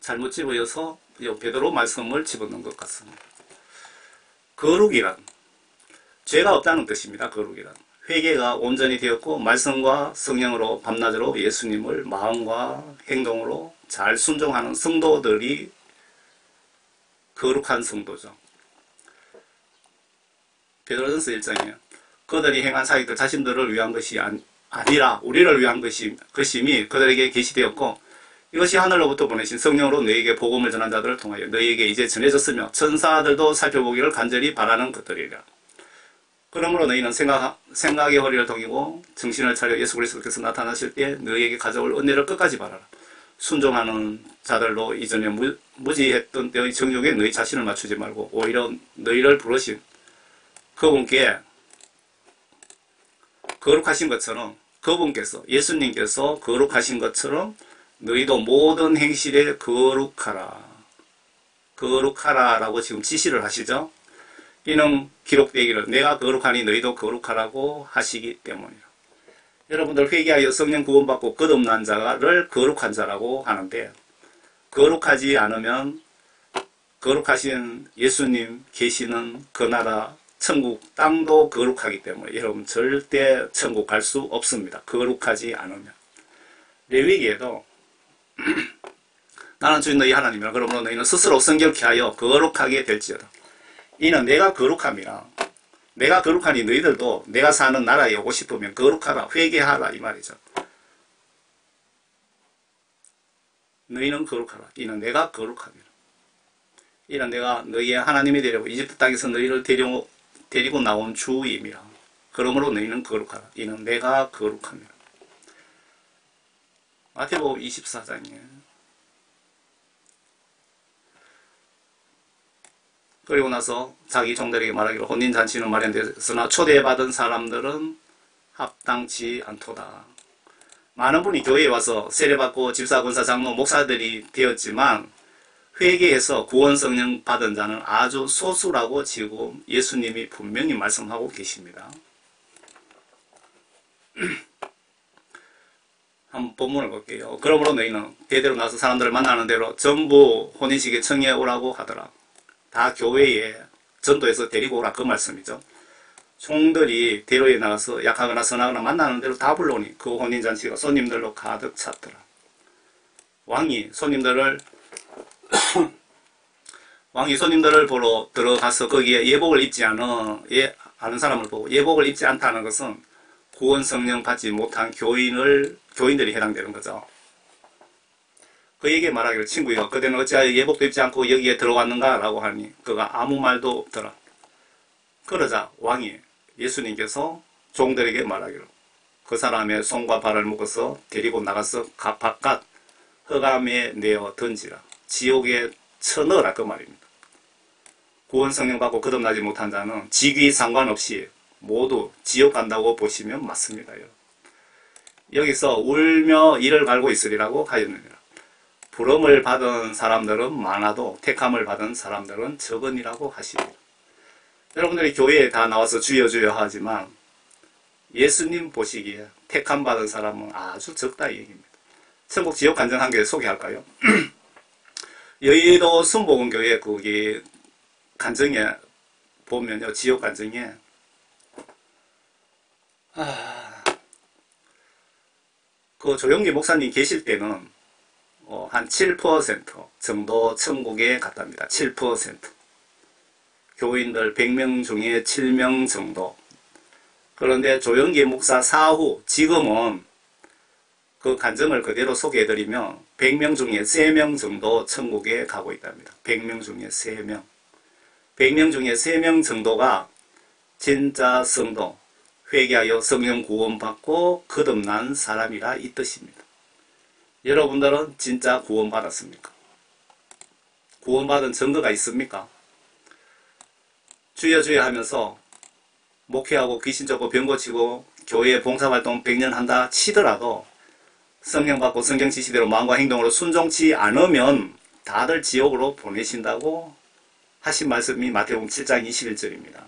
잘못 집어여서 베드로 말씀을 집어넣은 것 같습니다. 거룩이란 죄가 없다는 뜻입니다. 거룩이란 회개가 온전히 되었고 말씀과 성령으로 밤낮으로 예수님을 마음과 행동으로 잘 순종하는 성도들이 거룩한 성도죠. 베드로전서 1장이에요. 그들이 행한 사역들 자신들을 위한 것이 아니라 우리를 위한 것임이 그들에게 계시되었고 이것이 하늘로부터 보내신 성령으로 너희에게 복음을 전한 자들을 통하여 너희에게 이제 전해졌으며 천사들도 살펴보기를 간절히 바라는 것들이라. 그러므로 너희는 생각의 허리를 동이고 정신을 차려 예수 그리스도께서 나타나실 때 너희에게 가져올 은혜를 끝까지 바라라. 순종하는 자들로 이전에 무지했던 때의 정욕에 너희 자신을 맞추지 말고 오히려 너희를 부르신 그분께 거룩하신 것처럼 그분께서 예수님께서 거룩하신 것처럼 너희도 모든 행실에 거룩하라. 거룩하라 라고 지금 지시를 하시죠. 이는 기록되기를 내가 거룩하니 너희도 거룩하라고 하시기 때문이라. 여러분들 회개하여 성령 구원받고 거듭난 자를 거룩한 자라고 하는데 거룩하지 않으면 거룩하신 예수님 계시는 그 나라 천국 땅도 거룩하기 때문에 여러분 절대 천국 갈 수 없습니다. 거룩하지 않으면. 레위기에도 나는 주인 너희 하나님이라 그러므로 너희는 스스로 성결케 하여 거룩하게 될지어다. 이는 내가 거룩함이라. 내가 거룩하니 너희들도 내가 사는 나라에 오고 싶으면 거룩하라. 회개하라 이 말이죠. 너희는 거룩하라. 이는 내가 거룩함이라. 이는 내가 너희의 하나님이 되려고 이집트 땅에서 너희를 데리고 나온 주임이라. 그러므로 너희는 거룩하라. 이는 내가 거룩함이라. 마태복음 24장이에요. 그리고 나서 자기 종들에게 말하기로 혼인잔치는 마련되었으나 초대받은 사람들은 합당치 않도다. 많은 분이 교회에 와서 세례받고 집사, 권사, 장로, 목사들이 되었지만 회개해서 구원성령 받은 자는 아주 소수라고 지금 예수님이 분명히 말씀하고 계십니다. 한번 본문을 볼게요. 그러므로 너희는 대대로 나서 사람들을 만나는 대로 전부 혼인식에 청해 오라고 하더라. 다 교회에 전도해서 데리고 오라 그 말씀이죠. 종들이 대로에 나가서 약하거나 선하거나 만나는 대로 다 불러오니 그 혼인잔치가 손님들로 가득 찼더라. 왕이 손님들을 보러 들어가서 거기에 예복을 입지 않은 사람을 보고 예복을 입지 않다는 것은 구원 성령 받지 못한 교인들이 해당되는 거죠. 그에게 말하기를 친구여 그대는 어찌하여 예복도 입지 않고 여기에 들어왔는가 라고 하니 그가 아무 말도 없더라. 그러자 왕이 예수님께서 종들에게 말하기를 그 사람의 손과 발을 묶어서 데리고 나가서 바깥 흑암에 내어 던지라. 지옥에 쳐넣으라 그 말입니다. 구원 성령 받고 거듭나지 못한 자는 직위 상관없이 모두 지옥 간다고 보시면 맞습니다. 여기서 울며 이를 갈고 있으리라고 하였느니라. 부름을 받은 사람들은 많아도 택함을 받은 사람들은 적으니라고 하시리라. 여러분들이 교회에 다 나와서 주여 주여 하지만 예수님 보시기에 택함 받은 사람은 아주 적다 이 얘기입니다. 천국 지옥 간증 한 개 소개할까요? 여의도 순복음교회 거기 간증에 보면요, 지옥 간증에 그 조영기 목사님 계실 때는 한 7% 정도 천국에 갔답니다. 7%. 교인들 100명 중에 7명 정도. 그런데 조영기 목사 사후 지금은 그 간증을 그대로 소개해드리면 100명 중에 3명 정도 천국에 가고 있답니다. 100명 중에 3명. 100명 중에 3명 정도가 진짜 성도, 회개하여 성령 구원받고 거듭난 사람이라 이 뜻입니다. 여러분들은 진짜 구원받았습니까? 구원받은 증거가 있습니까? 주여 주여 하면서 목회하고 귀신 쫓고 병 고치고 교회 봉사활동 100년 한다 치더라도 성령 받고 성경 지시대로 마음과 행동으로 순종치 않으면 다들 지옥으로 보내신다고 하신 말씀이 마태복음 7장 21절입니다.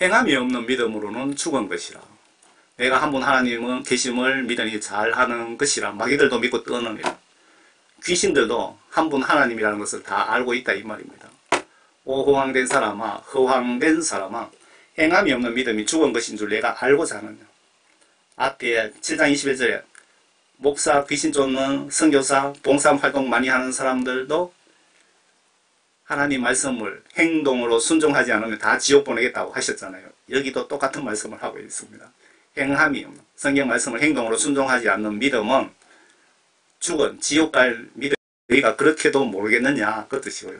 행함이 없는 믿음으로는 죽은 것이라. 내가 한 분 하나님은 계심을 믿으니 잘하는 것이라. 마귀들도 믿고 떠느니라. 귀신들도 한 분 하나님이라는 것을 다 알고 있다 이 말입니다. 오 허황된 사람아, 허황된 사람아, 행함이 없는 믿음이 죽은 것인 줄 내가 알고자 하느냐. 앞에 7장 21절에 목사, 귀신 쫓는 선교사, 봉사활동 많이 하는 사람들도 하나님 말씀을 행동으로 순종하지 않으면 다 지옥 보내겠다고 하셨잖아요. 여기도 똑같은 말씀을 하고 있습니다. 행함이 없는, 성경 말씀을 행동으로 순종하지 않는 믿음은 죽은 지옥 갈 믿음. 너희가 그렇게도 모르겠느냐 그 뜻이고요.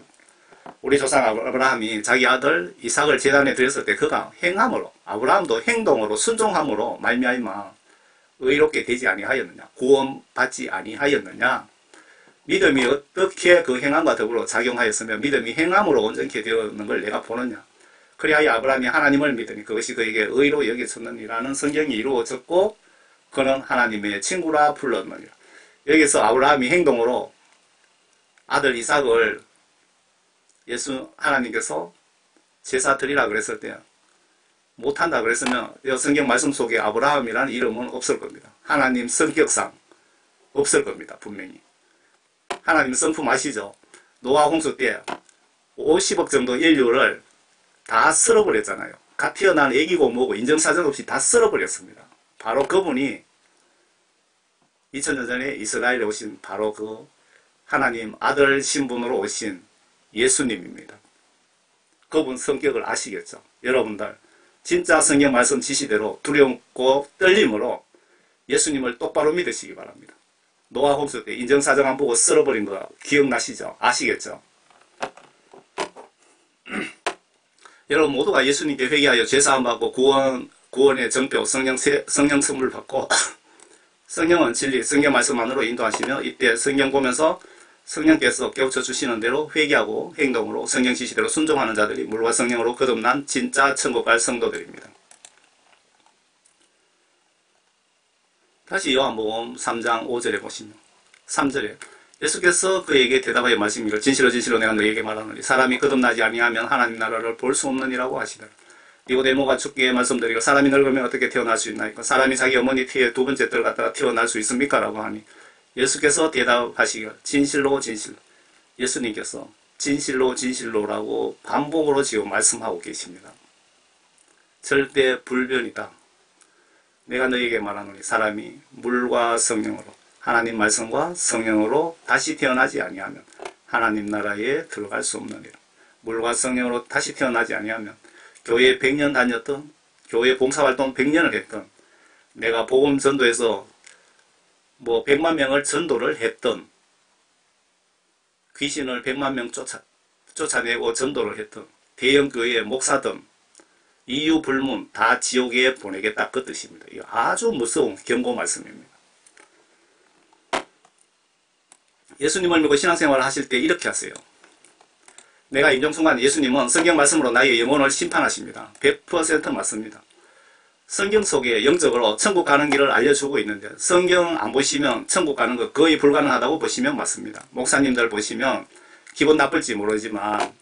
우리 조상 아브라함이 자기 아들 이삭을 제단에 드렸을 때 그가 행함으로, 아브라함도 행동으로 순종함으로 말미암아 의롭게 되지 아니하였느냐, 구원받지 아니하였느냐. 믿음이 어떻게 그 행함과 더불어 작용하였으며 믿음이 행함으로 온전케 되었는 걸 내가 보느냐. 그리하여 아브라함이 하나님을 믿으니 그것이 그에게 의로 여겨졌느니라는 성경이 이루어졌고 그는 하나님의 친구라 불렀느니라. 여기서 아브라함이 행동으로 아들 이삭을 예수 하나님께서 제사 드리라 그랬을 때 못한다 그랬으면 이 성경 말씀 속에 아브라함이라는 이름은 없을 겁니다. 하나님 성격상 없을 겁니다. 분명히. 하나님 성품 아시죠? 노아 홍수 때 50억 정도 인류를 다 쓸어버렸잖아요. 갓 태어난 애기고 뭐고 인정사정 없이 다 쓸어버렸습니다. 바로 그분이 2000년 전에 이스라엘에 오신 바로 그 하나님 아들 신분으로 오신 예수님입니다. 그분 성격을 아시겠죠? 여러분들 진짜 성경 말씀 지시대로 두렵고 떨림으로 예수님을 똑바로 믿으시기 바랍니다. 노아 홍수 때 인정사정 안 보고 쓸어버린 거 기억나시죠? 아시겠죠? 여러분 모두가 예수님께 회개하여 죄사함 받고 구원의 정표 성령 선물 받고 성령은 진리 성경 말씀만으로 인도하시며 이때 성경 보면서 성령께서 깨우쳐 주시는 대로 회개하고 행동으로 성경 지시대로 순종하는 자들이 물과 성령으로 거듭난 진짜 천국 갈 성도들입니다. 다시 요한복음 3장 5절에 보시면 3절에 예수께서 그에게 대답하여 말씀이를 진실로 진실로 내가 너에게 말하노니 사람이 거듭나지 아니하면 하나님 나라를 볼 수 없느니라고 하시더라. 니고데모가 주께 말씀드리고 사람이 늙으면 어떻게 태어날 수 있나이까 사람이 자기 어머니 태에 두 번째 뜰 갖다가 태어날 수 있습니까? 라고 하니 예수께서 대답하시기를 진실로 진실로 예수님께서 진실로 진실로라고 반복으로 지금 말씀하고 계십니다. 절대 불변이다. 내가 너에게 말하노니 사람이 물과 성령으로 하나님 말씀과 성령으로 다시 태어나지 아니하면 하나님 나라에 들어갈 수 없느니라. 물과 성령으로 다시 태어나지 아니하면 교회 100년 다녔던 교회 봉사활동 100년을 했던 내가 복음 전도에서 100만 명을 전도를 했던 귀신을 100만 명 쫓아내고 전도를 했던 대형교회 목사든 이유 불문 다 지옥에 보내겠다 그 뜻입니다. 이거 아주 무서운 경고 말씀입니다. 예수님을 믿고 신앙생활을 하실 때 이렇게 하세요. 내가 임종순간 예수님은 성경 말씀으로 나의 영혼을 심판하십니다. 100% 맞습니다. 성경 속에 영적으로 천국 가는 길을 알려주고 있는데 성경 안 보시면 천국 가는 거 거의 불가능하다고 보시면 맞습니다. 목사님들 보시면 기분 나쁠지 모르지만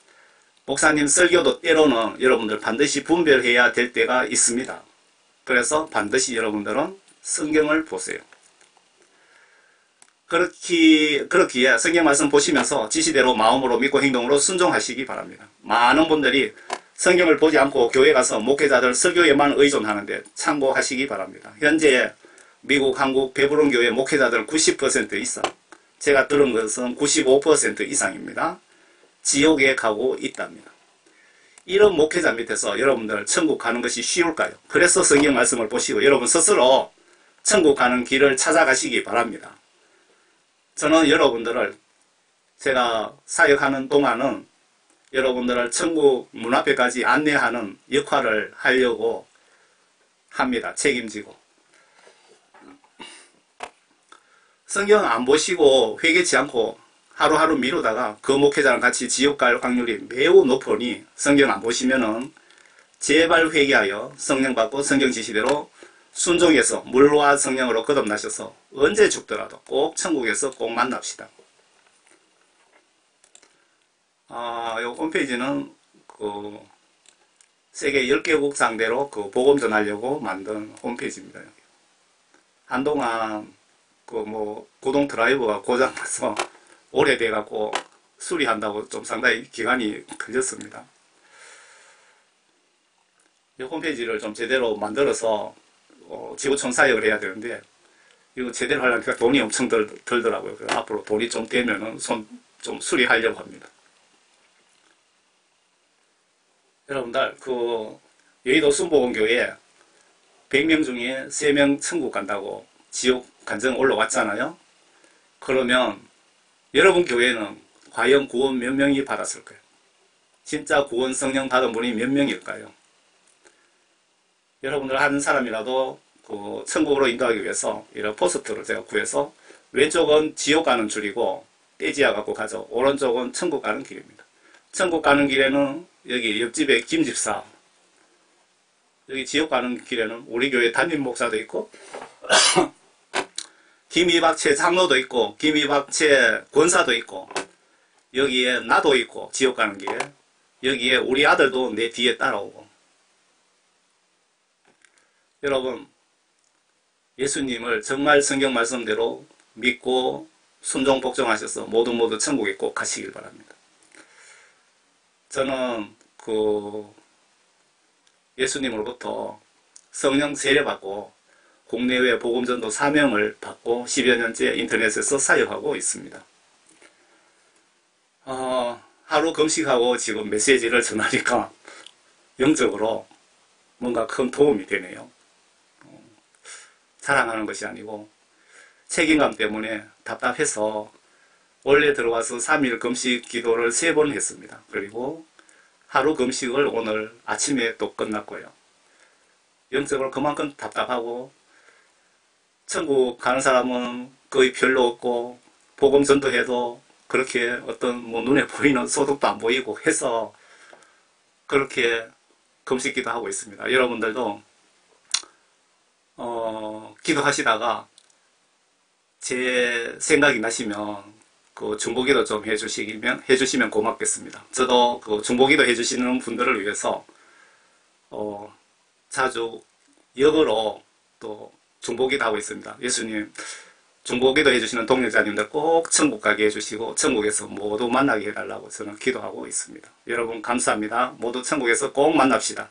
목사님 설교도 때로는 여러분들 반드시 분별해야 될 때가 있습니다. 그래서 반드시 여러분들은 성경을 보세요. 그렇기에 성경 말씀 보시면서 지시대로 마음으로 믿고 행동으로 순종하시기 바랍니다. 많은 분들이 성경을 보지 않고 교회 가서 목회자들 설교에만 의존하는데 참고하시기 바랍니다. 현재 미국, 한국, 배부른 교회 목회자들 90% 이상, 제가 들은 것은 95% 이상입니다. 지옥에 가고 있답니다. 이런 목회자 밑에서 여러분들 천국 가는 것이 쉬울까요? 그래서 성경 말씀을 보시고 여러분 스스로 천국 가는 길을 찾아가시기 바랍니다. 저는 여러분들을 제가 사역하는 동안은 여러분들을 천국 문 앞에까지 안내하는 역할을 하려고 합니다. 책임지고. 성경 안 보시고 회개치 않고 하루하루 미루다가 그 목회자랑 같이 지옥 갈 확률이 매우 높으니 성경 안 보시면은 제발 회개하여 성령 받고 성경 지시대로 순종해서 물과 성령으로 거듭나셔서 언제 죽더라도 꼭 천국에서 꼭 만납시다. 요 홈페이지는 그 세계 10개국 상대로 그 복음 전하려고 만든 홈페이지입니다. 한동안 그 뭐 구동 드라이버가 고장나서 오래돼 갖고 수리한다고 좀 상당히 기간이 걸렸습니다. 이 홈페이지를 좀 제대로 만들어서 지구촌 사역을 해야 되는데 이거 제대로 하려니까 돈이 엄청 들더라고요. 그래서 앞으로 돈이 좀 되면은 좀 수리하려고 합니다. 여러분들 그 여의도 순복음교회 100명 중에 3명 천국 간다고 지옥 간증 올라왔잖아요. 그러면 여러분 교회는 과연 구원 몇 명이 받았을까요? 진짜 구원 성령 받은 분이 몇 명일까요? 여러분들 한 사람이라도 그 천국으로 인도하기 위해서 이런 포스터를 제가 구해서 왼쪽은 지옥 가는 줄이고 떼지어 갖고 가죠. 오른쪽은 천국 가는 길입니다. 천국 가는 길에는 여기 옆집에 김집사, 여기 지옥 가는 길에는 우리 교회 담임 목사도 있고 김이박채 장로도 있고 김이박채 권사도 있고 여기에 나도 있고 지옥 가는 길에 여기에 우리 아들도 내 뒤에 따라오고. 여러분 예수님을 정말 성경 말씀대로 믿고 순종 복종하셔서 모두 천국에 꼭 가시길 바랍니다. 저는 그 예수님으로부터 성령 세례받고 국내외 복음전도 사명을 받고 10여 년째 인터넷에서 사역하고 있습니다. 하루 금식하고 지금 메시지를 전하니까 영적으로 뭔가 큰 도움이 되네요. 자랑하는 것이 아니고 책임감 때문에 답답해서 원래 들어와서 3일 금식 기도를 3번 했습니다. 그리고 하루 금식을 오늘 아침에 또 끝났고요. 영적으로 그만큼 답답하고 천국 가는 사람은 거의 별로 없고 복음 전도해도 그렇게 어떤 뭐 눈에 보이는 소득도 안 보이고 해서 그렇게 금식기도 하고 있습니다. 여러분들도 기도하시다가 제 생각이 나시면 그 중보기도 좀 해주시면 고맙겠습니다. 저도 그 중보기도 해주시는 분들을 위해서 자주 역으로 또 중보기도 하고 있습니다. 예수님 중보기도 해주시는 동역자님들 꼭 천국 가게 해주시고 천국에서 모두 만나게 해달라고 저는 기도하고 있습니다. 여러분 감사합니다. 모두 천국에서 꼭 만납시다.